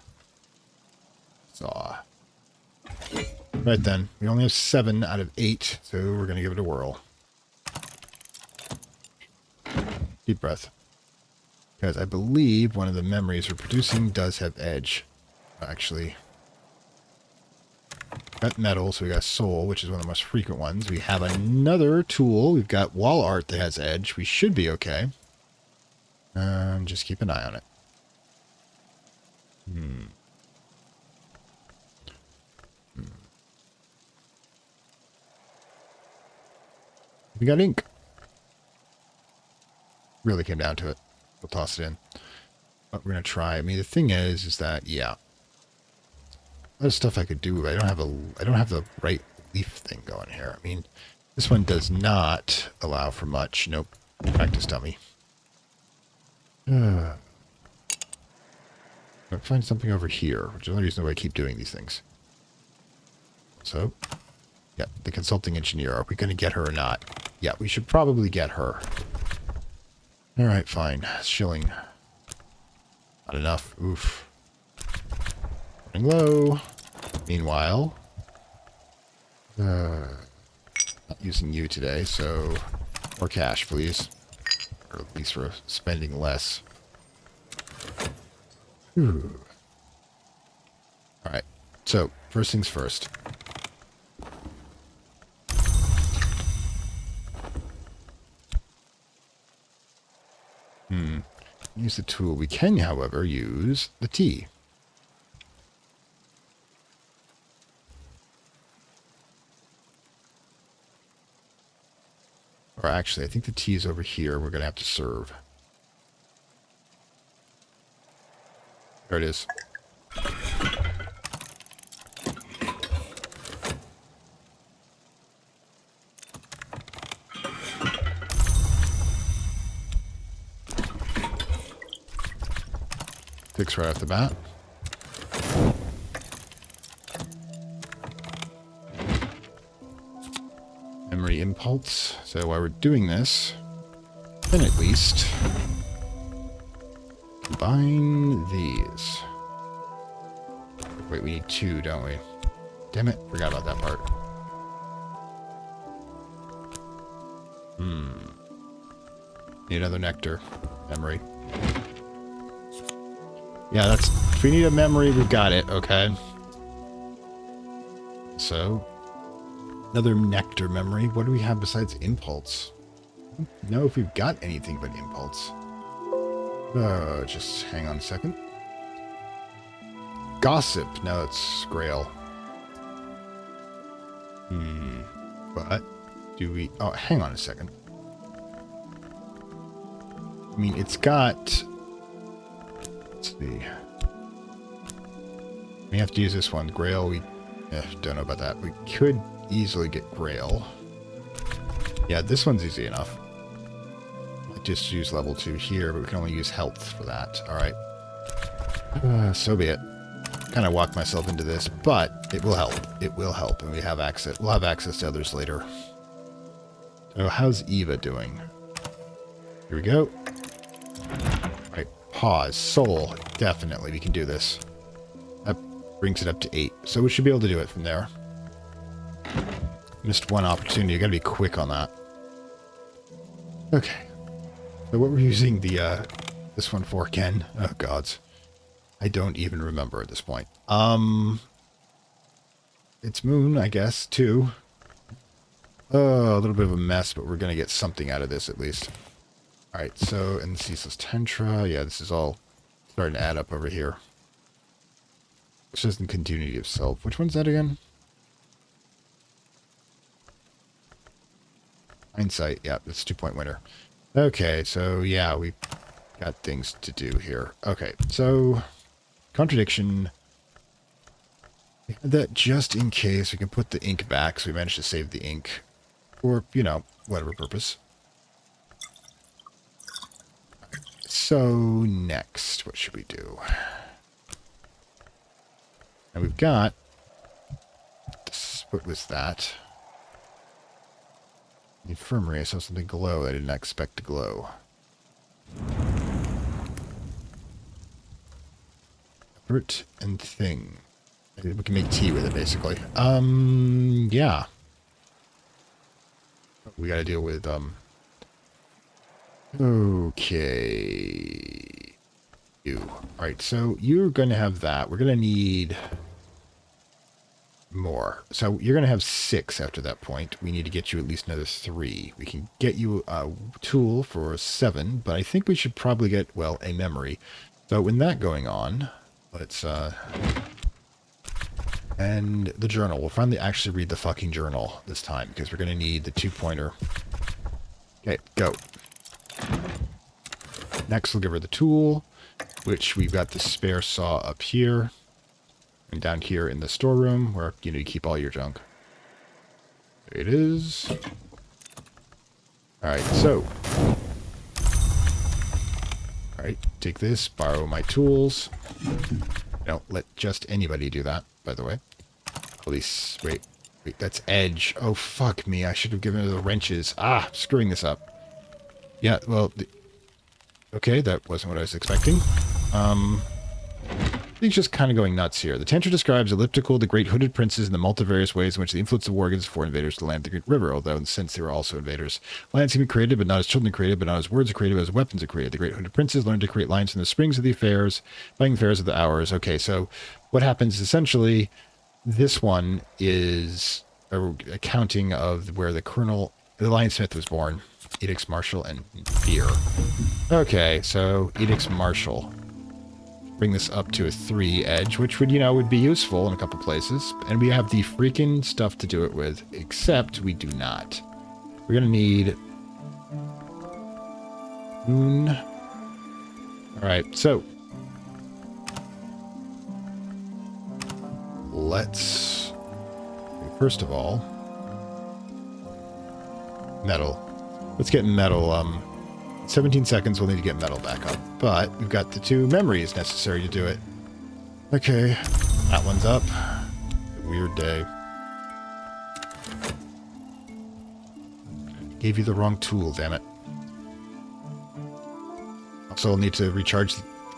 Right then, we only have 7 out of 8, so we're going to give it a whirl. Deep breath. Because I believe one of the memories we're producing does have edge. Actually, got metal, so we got soul, which is one of the most frequent ones. We have another tool. We've got wall art that has edge. We should be okay. Just keep an eye on it. We got ink. Really came down to it. We'll toss it in. But we're going to try. I mean, the thing is that, yeah. A lot of stuff I could do. I don't have the right leaf thing going here. I mean, this one does not allow for much. Nope. Practice dummy. I'll find something over here, which is the only reason why I keep doing these things. So, yeah, the consulting engineer. Are we going to get her or not? Yeah, we should probably get her. All right, fine. Shilling. Not enough. Oof. Running low. Meanwhile, not using you today, so more cash, please. Or at least we're spending less. Ooh. All right. So, first things first. Use the tool. We can, however, use the T. Or actually, I think the T is over here. We're going to have to serve. There it is. Fix right off the bat. Memory impulse. So while we're doing this, then at least combine these. Wait, we need 2, don't we? Damn it, forgot about that part. Need another nectar. Memory. Yeah, that's... If we need a memory, we've got it, okay? So, another nectar memory. What do we have besides impulse? I don't know if we've got anything but impulse. Just hang on a second. Gossip. No, it's Grail. But do we... Oh, hang on a second. I mean, it's got... Let's see. We have to use this one. Grail, we don't know about that. We could easily get Grail. Yeah, this one's easy enough. I just use level 2 here, but we can only use health for that. Alright. So be it. Kind of walked myself into this, but it will help. It will help, and we have access. We'll have access to others later. So how's Eva doing? Here we go. Right, pause. Soul. Definitely, we can do this. That brings it up to 8. So we should be able to do it from there. Missed one opportunity. You gotta be quick on that. Okay. So what we're using the this one for again? Oh gods. I don't even remember at this point. It's moon, I guess, too. Oh, a little bit of a mess, but we're gonna get something out of this at least. Alright, so, and ceaseless tentra. Yeah, this is all starting to add up over here. It's just in continuity of self. Which one's that again? Hindsight. Yeah, that's 2-point winner. Okay, so yeah, we got things to do here. Okay, so contradiction. We had that just in case. We can put the ink back, so we managed to save the ink. For, you know, whatever purpose. So, next, what should we do? And we've got this, what was that? Infirmary, I saw something glow. I did not expect to glow. Fruit and thing. We can make tea with it, basically. Yeah. We gotta deal with, okay. You. Alright, so you're gonna have that. We're gonna need more. So you're gonna have 6 after that point. We need to get you at least another 3. We can get you a tool for 7, but I think we should probably get, well, a memory. So with that going on, let's, and the journal. We'll finally actually read the fucking journal this time, because we're gonna need the 2-pointer. Okay, go. Next, we'll give her the tool, which we've got the spare saw up here. And down here in the storeroom, where, you know, you keep all your junk. There it is. Alright, so. Alright, take this, borrow my tools. Don't let just anybody do that, by the way. At least, wait, that's edge. Oh, fuck me, I should have given her the wrenches. Ah, screwing this up. Yeah, well, okay, that wasn't what I was expecting. He's just kind of going nuts here. The Tantra describes Elliptical, the great hooded princes, and the multivarious ways in which the influence of war against foreign invaders to land of the Great River, although in a sense they were also invaders. Lands can be created, but not as children created, but not as words are created, but as weapons are created. The great hooded princes learned to create lines from the springs of the affairs, fighting affairs of the hours. Okay, so what happens essentially, this one is a accounting of where the Lionsmith was born. Edicts Marshall and Fear. Okay, so Edicts Marshall. Bring this up to a 3 edge, which would, you know, would be useful in a couple places. And we have the freaking stuff to do it with, except we do not. We're going to need moon. Alright, so let's, first of all, metal. Let's get metal. 17 seconds, we'll need to get metal back up. But we've got the 2 memories necessary to do it. Okay, that one's up. Weird day. Gave you the wrong tool, damn it. Also, I'll need to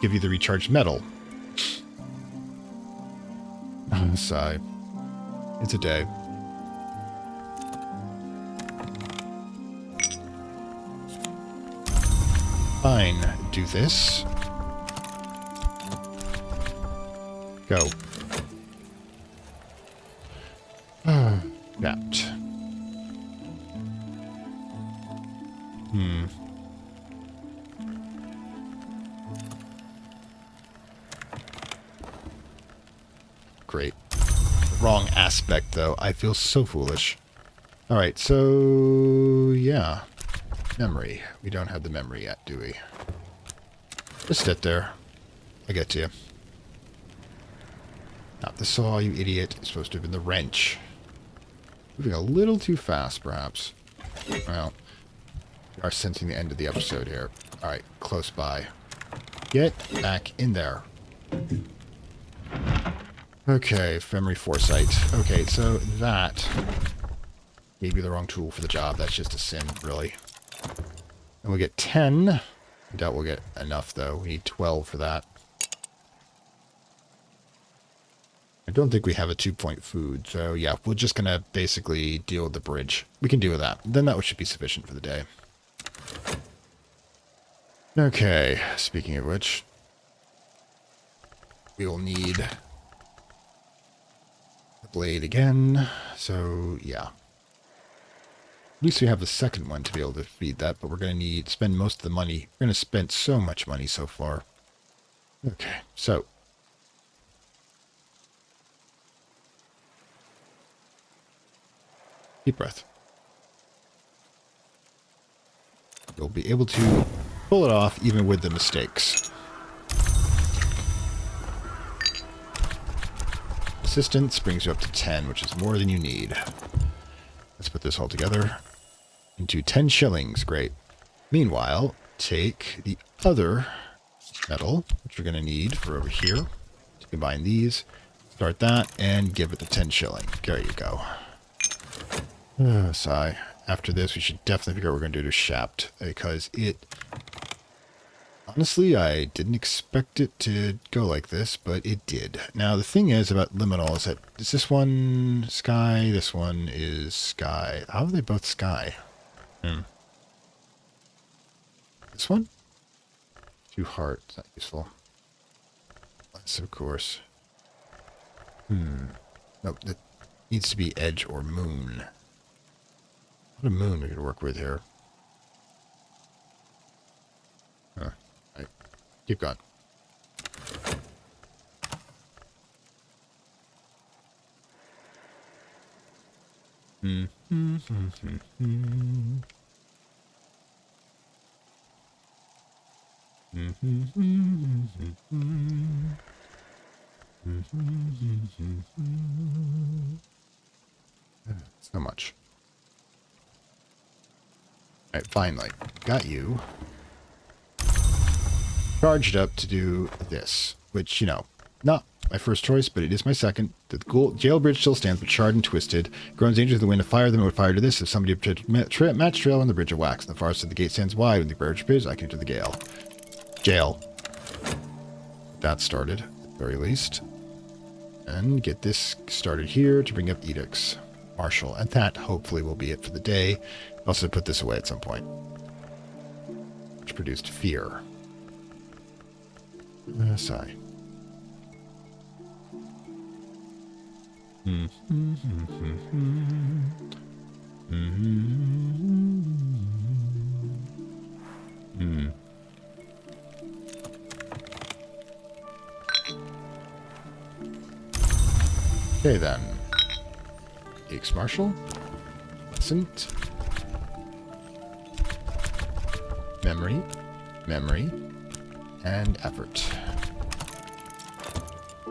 give you the recharged metal. Sigh. It's a day. Fine, do this. Go. That. Great. Wrong aspect, though. I feel so foolish. Alright, so yeah. Memory. We don't have the memory yet, do we? Just sit there. I'll get to you. Not the saw, you idiot. It's supposed to have been the wrench. Moving a little too fast, perhaps. Well, we are sensing the end of the episode here. Alright, close by. Get back in there. Okay, memory foresight. Okay, so that gave you the wrong tool for the job. That's just a sin, really. And we'll get 10. I doubt we'll get enough, though. We need 12 for that. I don't think we have a 2-point food, so yeah, we're just going to basically deal with the bridge. We can deal with that. Then that should be sufficient for the day. Okay, speaking of which, we will need the blade again, so yeah. At least we have the second one to be able to feed that, but we're going to spend most of the money. We're going to spend so much money so far. Okay, so. Deep breath. You'll be able to pull it off even with the mistakes. Assistance brings you up to 10, which is more than you need. Let's put this all together into 10 shillings. Great. Meanwhile, take the other metal, which we're going to need for over here, to combine these, start that, and give it the 10 shilling. There you go. Sigh. after this, we should definitely figure out what we're going to do to Shapt, because it... Honestly, I didn't expect it to go like this, but it did. Now, the thing is about liminal is that, is this one sky? This one is sky. How are they both sky? This one? Too hard. It's not useful. Less, of course. Nope, that needs to be edge or moon. What a moon we could work with here. Huh. Right. Keep going. So much. Alright, finally. Got you. Charged up to do this, which, you know, not my first choice, but it is my second. The jail bridge still stands, but charred and twisted. Groans dangerous of the wind to fire them. It would fire to this if somebody match trail on the bridge of wax. On the far side, the gate stands wide. When the bridge bids, I can enter the gale. Jail. That started, at the very least. And get this started here to bring up edicts. Marshal. And that, hopefully, will be it for the day. Also put this away at some point. Which produced fear. Sigh. Okay then. X Marshal. Pleasant. Memory. Memory. And effort.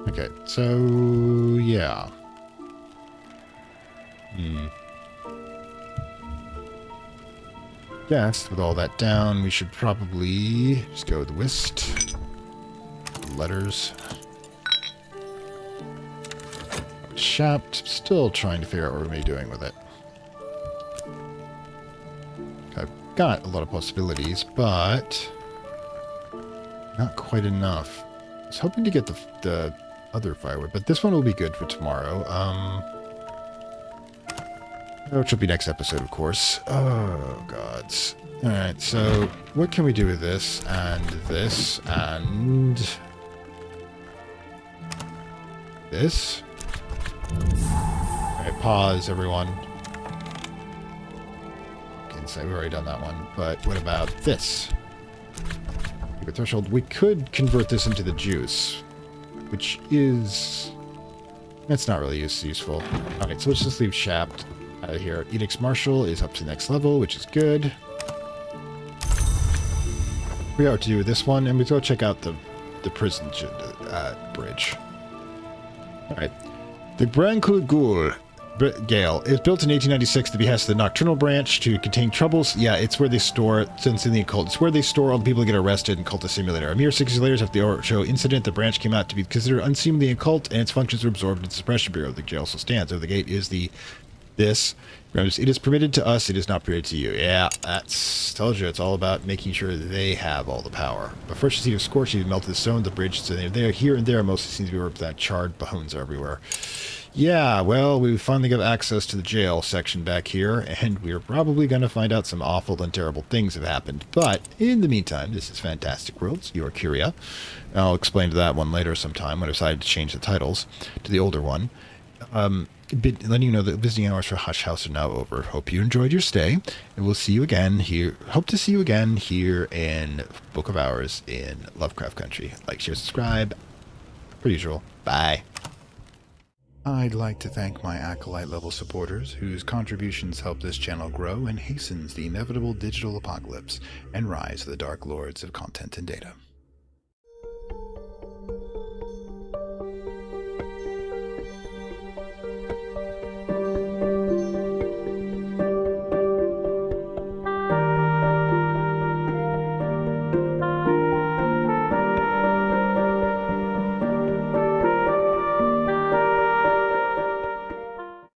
Okay, so yeah. Yes, with all that down, we should probably just go with whist. Letters. Shapt. Still trying to figure out what we're going to be doing with it. I've got a lot of possibilities, but not quite enough. I was hoping to get the other firewood, but this one will be good for tomorrow. Which will be next episode, of course. Oh, gods. Alright, so what can we do with this, and this, and this? Alright, pause, everyone. Can say we've already done that one, but what about this? Threshold. We could convert this into the juice, which is... That's not really useful. Alright, so let's just leave Shapt out of here. Edicts Marshal is up to the next level, which is good. We got what to do with this one, and we go check out the prison bridge. Alright. The Brancourt Ghoul Gale is built in 1896 to behest the Nocturnal Branch to contain troubles. Yeah, it's where they store, since in the occult, it's where they store all the people that get arrested in Cultist Simulator. A mere 6 years later after the show incident, the branch came out to be considered unseemly occult, and its functions were absorbed into the Suppression Bureau. The jail still stands. Over the gate is this. It is permitted to us, it is not permitted to you. Yeah, that's tells you it's all about making sure that they have all the power. But first, you see the scorch, you melted the stone, the bridge, so they're here and there, mostly seems to be where that charred bones are everywhere. Yeah, well, we finally got access to the jail section back here, and we're probably going to find out some awful and terrible things have happened. But in the meantime, this is Fantastic Worlds, your Curia. I'll explain to that one later sometime when I decided to change the titles to the older one. Letting you know that visiting hours for Hush House are now over. Hope you enjoyed your stay, and we'll see you again here. Hope to see you again here in Book of Hours in Lovecraft Country. Like, share, subscribe. Per usual. Bye. I'd like to thank my Acolyte level supporters whose contributions help this channel grow and hastens the inevitable digital apocalypse and rise of the Dark Lords of Content and Data.